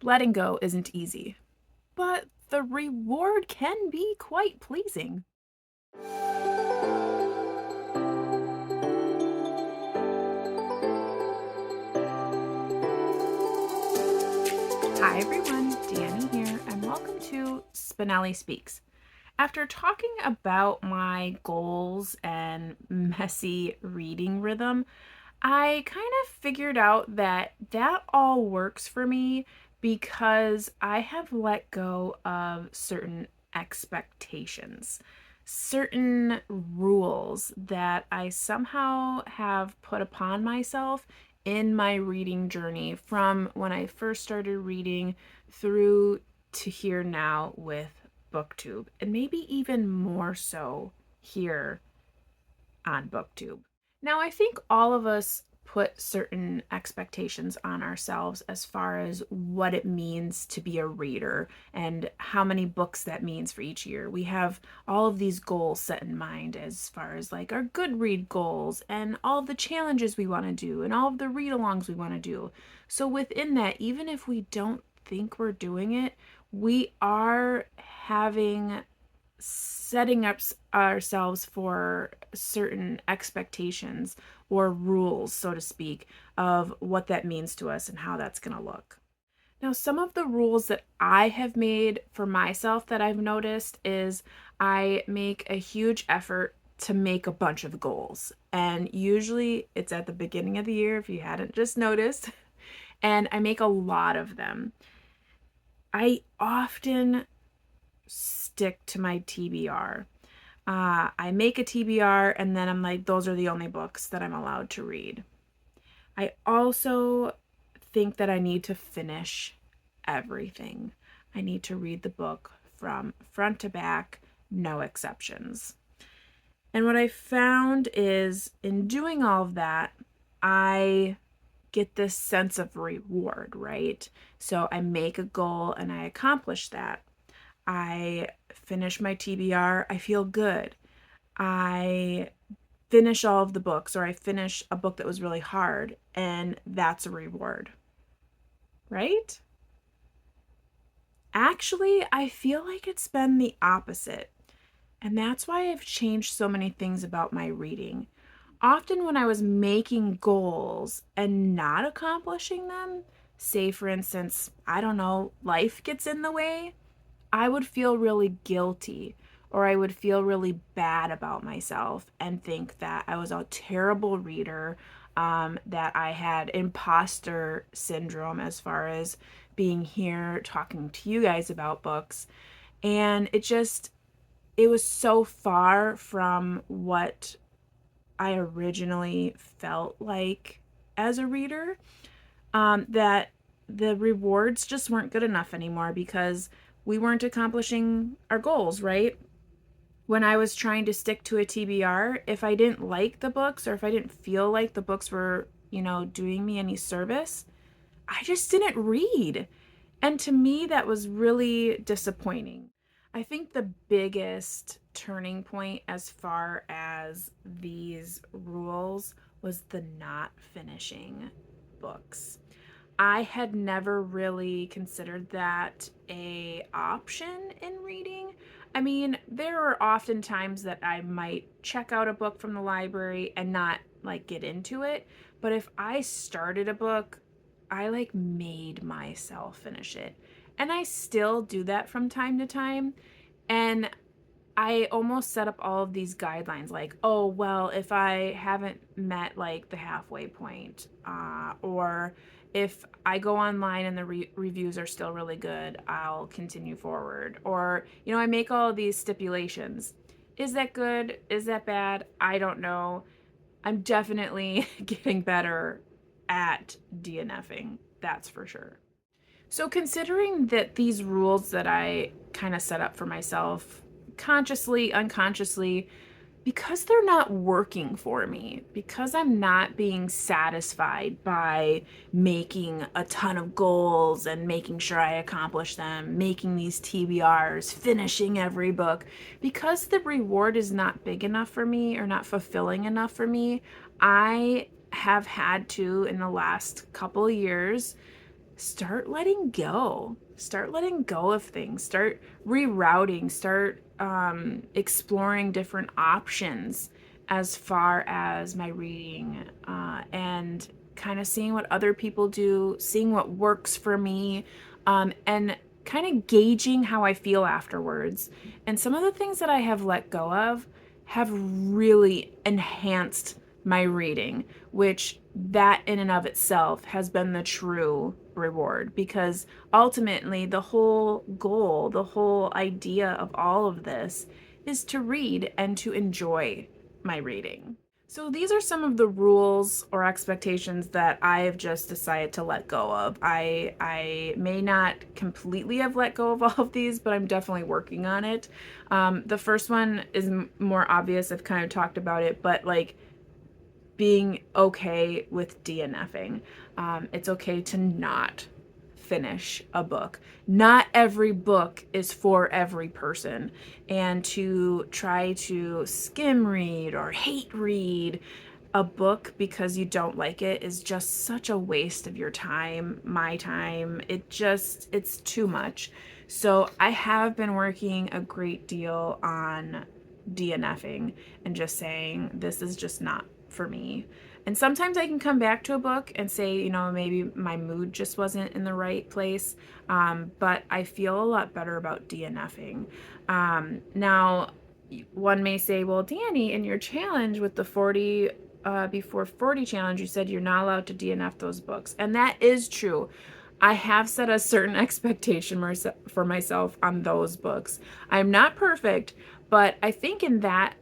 Letting go isn't easy, but the reward can be quite pleasing. Hi everyone, Danny here, and welcome to Spinelli Speaks. After talking about my goals and messy reading rhythm, I kind of figured out that that all works for me because I have let go of certain expectations, certain rules that I somehow have put upon myself in my reading journey from when I first started reading through to here now with BookTube, and maybe even more so here on BookTube. Now, I think all of us put certain expectations on ourselves as far as what it means to be a reader and how many books that means for each year. We have all of these goals set in mind as far as like our good read goals and all of the challenges we want to do and all of the read alongs we want to do. So, within that, even if we don't think we're doing it, we are having setting up ourselves for certain expectations or rules, so to speak, of what that means to us and how that's going to look. Now, some of the rules that I have made for myself that I've noticed is I make a huge effort to make a bunch of goals. And usually it's at the beginning of the year, if you hadn't just noticed, and I make a lot of them. I often stick to my TBR. I make a TBR and then I'm like, those are the only books that I'm allowed to read. I also think that I need to finish everything. I need to read the book from front to back, no exceptions. And what I found is in doing all of that, I get this sense of reward, right? So I make a goal and I accomplish that. I finish my TBR, I feel good. I finish all of the books, or I finish a book that was really hard, and that's a reward, right? Actually, I feel like it's been the opposite. And that's why I've changed so many things about my reading. Often, when I was making goals and not accomplishing them, say for instance, I don't know, life gets in the way, I would feel really guilty or I would feel really bad about myself and think that I was a terrible reader, that I had imposter syndrome as far as being here talking to you guys about books. And it was so far from what I originally felt like as a reader, that the rewards just weren't good enough anymore because we weren't accomplishing our goals, right? When I was trying to stick to a TBR, if I didn't like the books or if I didn't feel like the books were, doing me any service, I just didn't read. And to me, that was really disappointing. I think the biggest turning point as far as these rules was the not finishing books. I had never really considered that a option in reading. I mean, there are often times that I might check out a book from the library and not like get into it, but if I started a book, I like made myself finish it. And I still do that from time to time. And I almost set up all of these guidelines like, oh, well, if I haven't met like the halfway point, or if I go online and the reviews are still really good, I'll continue forward. Or, I make all of these stipulations. Is that good? Is that bad? I don't know. I'm definitely getting better at DNFing. That's for sure. So, considering that these rules that I kind of set up for myself, consciously, unconsciously, because they're not working for me, because I'm not being satisfied by making a ton of goals and making sure I accomplish them, making these TBRs, finishing every book, because the reward is not big enough for me or not fulfilling enough for me, I have had to, in the last couple of years, start letting go. Start letting go of things. Start rerouting. Start exploring different options as far as my reading, and kind of seeing what other people do, seeing what works for me, and kind of gauging how I feel afterwards. And some of the things that I have let go of have really enhanced my reading, which that in and of itself has been the true reward, because ultimately the whole goal, the whole idea of all of this is to read and to enjoy my reading. So these are some of the rules or expectations that I have just decided to let go of. I may not completely have let go of all of these, but I'm definitely working on it. The first one is more obvious. I've kind of talked about it, but like being okay with DNFing. It's okay to not finish a book. Not every book is for every person, and to try to skim read or hate read a book because you don't like it is just such a waste of your time, my time. It's too much. So I have been working a great deal on DNFing and just saying, this is just not for me. And sometimes I can come back to a book and say, maybe my mood just wasn't in the right place. But I feel a lot better about DNFing. Now, one may say, well, Danny, in your challenge with the 40 before 40 challenge, you said you're not allowed to DNF those books. And that is true. I have set a certain expectation for myself on those books. I'm not perfect, but I think in that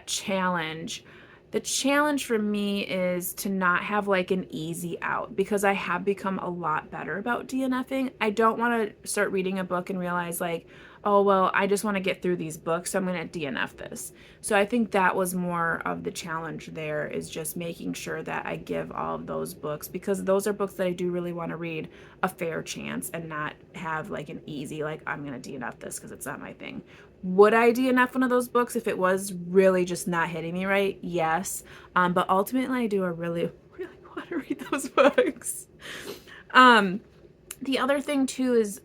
challenge, the challenge for me is to not have like an easy out, because I have become a lot better about DNFing. I don't want to start reading a book and realize like, oh, well, I just want to get through these books, so I'm going to DNF this. So I think that was more of the challenge there, is just making sure that I give all of those books, because those are books that I do really want to read, a fair chance, and not have like an easy, like, I'm going to DNF this because it's not my thing. Would I DNF one of those books if it was really just not hitting me right? Yes. But ultimately I really, really want to read those books. The other thing too is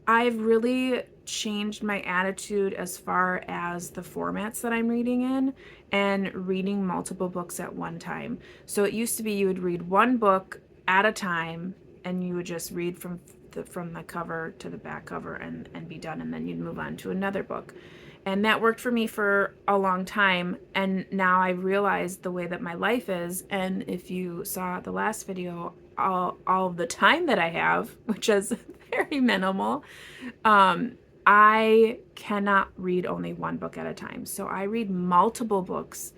I've really changed my attitude as far as the formats that I'm reading in, and reading multiple books at one time. So it used to be you would read one book at a time, and you would just read from the cover to the back cover and be done, and then you'd move on to another book. And that worked for me for a long time. And now I realized the way that my life is, and if you saw the last video, all of the time that I have, which is very minimal, I cannot read only one book at a time. So I read multiple books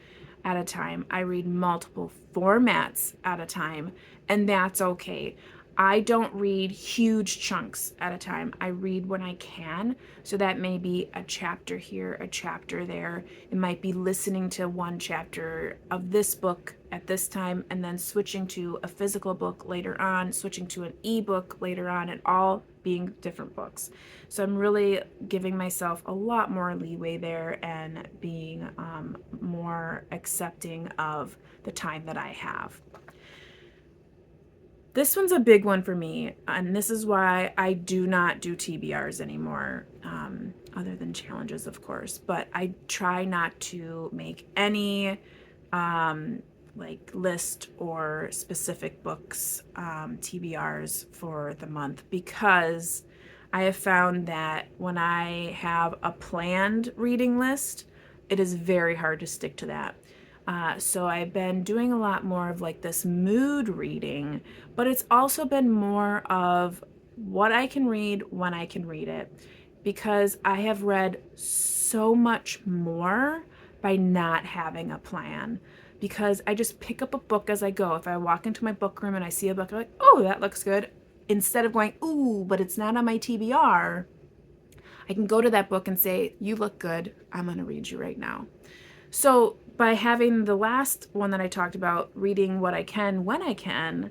at a time. I read multiple formats at a time, and that's okay. I don't read huge chunks at a time. I read when I can. So that may be a chapter here, a chapter there. It might be listening to one chapter of this book at this time, and then switching to a physical book later on, switching to an ebook later on, and all being different books. So I'm really giving myself a lot more leeway there, and being more accepting of the time that I have. This one's a big one for me, and this is why I do not do TBRs anymore, other than challenges, of course. But I try not to make any like list or specific books TBRs for the month, because I have found that when I have a planned reading list, it is very hard to stick to that. So I've been doing a lot more of like this mood reading, but it's also been more of what I can read when I can read it, because I have read so much more by not having a plan, because I just pick up a book as I go. If I walk into my book room and I see a book, I'm like, oh, that looks good. Instead of going, ooh, but it's not on my TBR, I can go to that book and say, you look good. I'm going to read you right now. So by having the last one that I talked about, reading what I can when I can,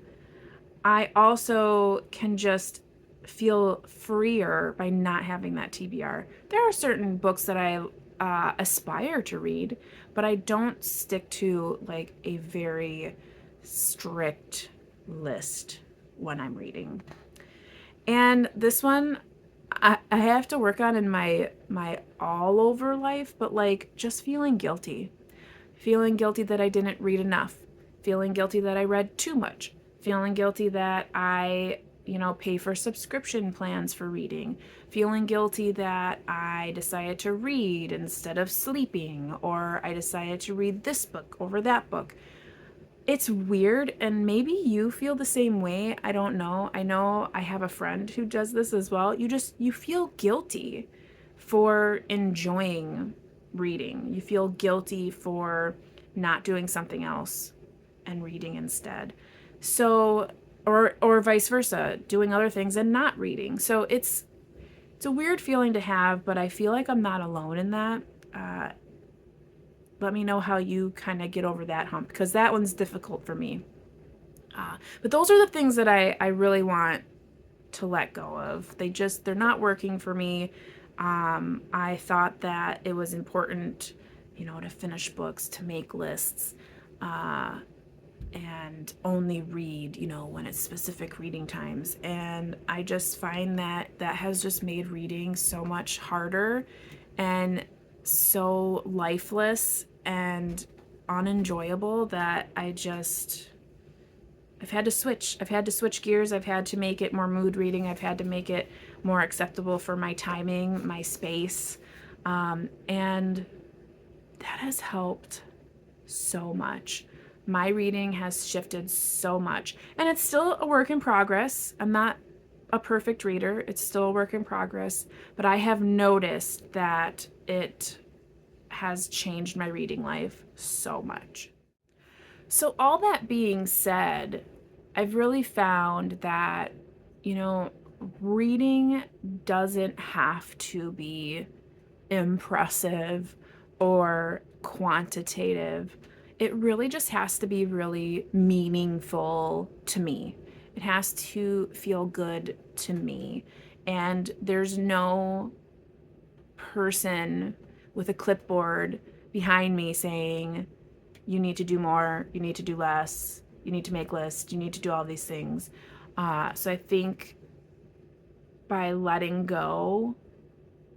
I also can just feel freer by not having that TBR. There are certain books that I aspire to read, but I don't stick to like a very strict list when I'm reading. And this one I have to work on in my all over life, but like just feeling guilty. Feeling guilty that I didn't read enough. Feeling guilty that I read too much. Feeling guilty that I, pay for subscription plans for reading. Feeling guilty that I decided to read instead of sleeping, or I decided to read this book over that book. It's weird, and maybe you feel the same way. I don't know. I know I have a friend who does this as well. You feel guilty for enjoying reading. You feel guilty for not doing something else and reading instead. So, or vice versa, doing other things and not reading. So it's a weird feeling to have, but I feel like I'm not alone in that. Let me know how you kind of get over that hump, because that one's difficult for me. But those are the things that I really want to let go of. They're not working for me. I thought that it was important, to finish books, to make lists, and only read, when it's specific reading times. And I just find that has just made reading so much harder and so lifeless and unenjoyable that I've had to switch. I've had to switch gears. I've had to make it more mood reading. I've had to make it more acceptable for my timing, my space. And that has helped so much. My reading has shifted so much. And it's still a work in progress. I'm not a perfect reader. It's still a work in progress. But I have noticed that it has changed my reading life so much. So, all that being said, I've really found that, reading doesn't have to be impressive or quantitative. It really just has to be really meaningful to me. It has to feel good to me. And there's no person with a clipboard behind me saying, you need to do more, you need to do less, you need to make lists, you need to do all these things. So I think by letting go,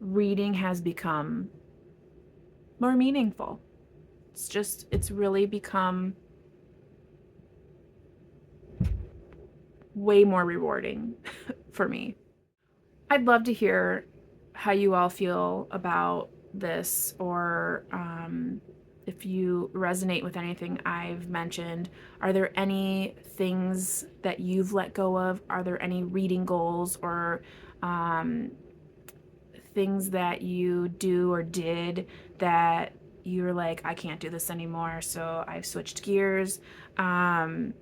reading has become more meaningful. It's really become way more rewarding for me. I'd love to hear how you all feel about this, or if you resonate with anything I've mentioned. Are there any things that you've let go of? Are there any reading goals or things that you do or did that you're like, I can't do this anymore, so I've switched gears? Or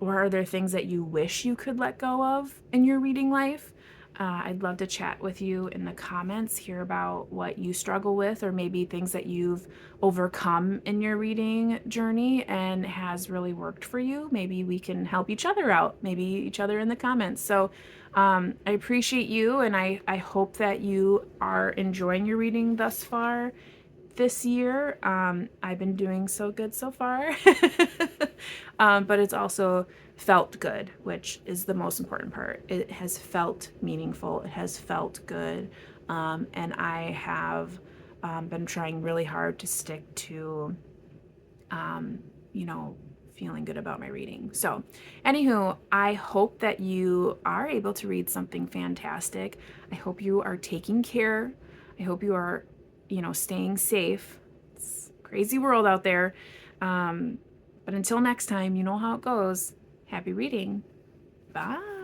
are there things that you wish you could let go of in your reading life? I'd love to chat with you in the comments, hear about what you struggle with, or maybe things that you've overcome in your reading journey and has really worked for you. Maybe we can help each other out, maybe each other in the comments. So I appreciate you, and I hope that you are enjoying your reading thus far this year. I've been doing so good so far. But it's also felt good, which is the most important part. It has felt meaningful. It has felt good. And I have been trying really hard to stick to, feeling good about my reading. So, anywho, I hope that you are able to read something fantastic. I hope you are taking care. I hope you are, staying safe. It's a crazy world out there. But until next time, you know how it goes. Happy reading. Bye.